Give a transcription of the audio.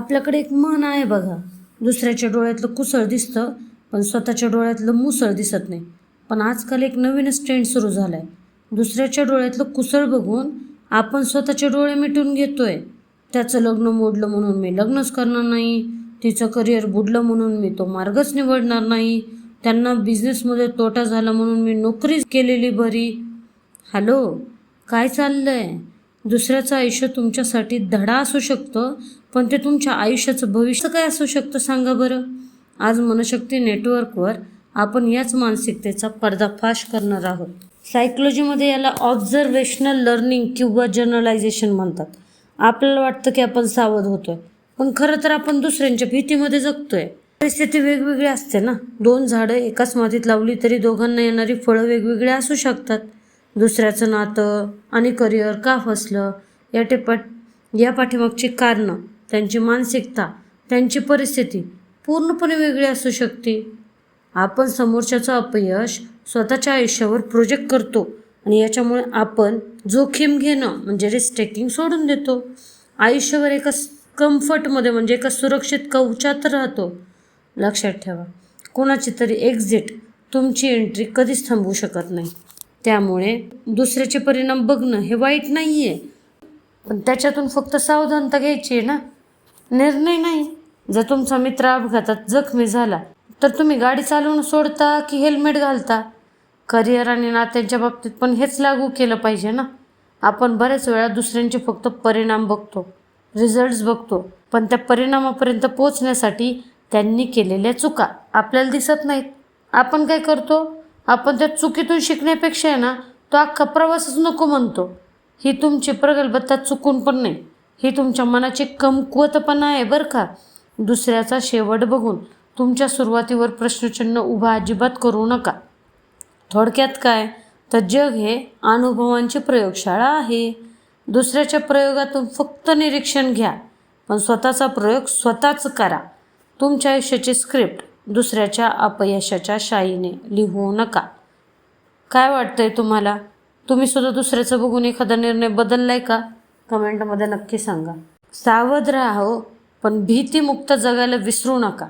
आपल्याकडे एक म्हण आहे बघा, दुसऱ्याच्या डोळ्यातलं कुसळ दिसतं पण स्वतःच्या डोळ्यातलं मुसळ दिसत नाही. पण आजकाल एक नवीनच ट्रेंड सुरू झाला आहे. दुसऱ्याच्या डोळ्यातलं कुसळ बघून आपण स्वतःचे डोळे मिटून घेतोय. त्याचं लग्न मोडलं म्हणून मी लग्नच करणार नाही, तिचं करिअर बुडलं म्हणून मी तो मार्गच निवडणार नाही, त्यांना बिझनेसमध्ये तोटा झाला म्हणून मी नोकरीच केलेली बरी. हॅलो, काय चाललंय? दुसऱ्याचं आयुष्य तुमच्यासाठी धडा असू शकतं, पण ते तुमच्या आयुष्याचं भविष्य काय असू शकतं सांगा बरं. आज मनशक्ती नेटवर्कवर आपण याच मानसिकतेचा पर्दाफाश करणार आहोत. सायकोलॉजीमध्ये याला ऑब्झर्वेशनल लर्निंग किंवा जर्नलायझेशन म्हणतात. आपल्याला वाटतं की आपण सावध होतोय, पण खरं तर आपण दुसऱ्यांच्या भीतीमध्ये जगतोय. परिस्थिती वेगवेगळी असते ना. 2 झाडं एकाच मातीत लावली तरी दोघांना येणारी फळं वेगवेगळी असू शकतात. दुसऱ्याचं नातं आणि करिअर का फसलं या पाठीमागची कारणं, त्यांची मानसिकता, त्यांची परिस्थिती पूर्णपणे वेगळी असू शकते. आपण समोरच्याचं अपयश स्वतःच्या आयुष्यावर प्रोजेक्ट करतो आणि याच्यामुळे आपण जोखीम घेणं म्हणजे रिस्क टेकिंग सोडून देतो. आयुष्यभर एका कम्फर्टमध्ये म्हणजे एका सुरक्षित कवचात राहतो. लक्षात ठेवा, कोणाची तरी एक्झिट तुमची एंट्री कधीच थांबवू शकत नाही. त्यामुळे दुसऱ्याचे परिणाम बघणं हे वाईट नाही आहे, पण त्याच्यातून फक्त सावधानता घ्यायची आहे ना, निर्णय नाही. जर तुमचा मित्र अपघातात जखमी झाला तर तुम्ही गाडी चालवणं सोडता की हेल्मेट घालता? करिअर आणि नात्यांच्या बाबतीत पण हेच लागू केलं पाहिजे ना. आपण बऱ्याच वेळा दुसऱ्यांचे फक्त परिणाम बघतो, रिझल्ट्स बघतो, पण त्या परिणामापर्यंत पोहोचण्यासाठी त्यांनी केलेल्या चुका आपल्याला दिसत नाहीत. आपण काय करतो? आपण त्या चुकीतून शिकण्यापेक्षा आहे ना, तो अख्खा प्रवासच नको म्हणतो. ही तुमची प्रगल्भता चुकून पण नाही, ही तुमच्या मनाची कमकुवतपणा आहे बरं का. दुसऱ्याचा शेवट बघून तुमच्या सुरुवातीवर प्रश्नचिन्ह उभा अजिबात करू नका. थोडक्यात काय तर जग हे अनुभवांची प्रयोगशाळा आहे. दुसऱ्याच्या प्रयोगातून फक्त निरीक्षण घ्या, पण स्वतःचा प्रयोग स्वतःच करा. तुमच्या आयुष्याची स्क्रिप्ट दुसऱ्याच्या अपयशाच्या शाईने लिहू नका. काय वाटतंय तुम्हाला? तुम्ही सुद्धा दुसऱ्याचं बघून एखादा निर्णय बदललाय का? कमेंटमध्ये नक्की सांगा. सावध राहा हो, पण भीतीमुक्त जगायला विसरू नका.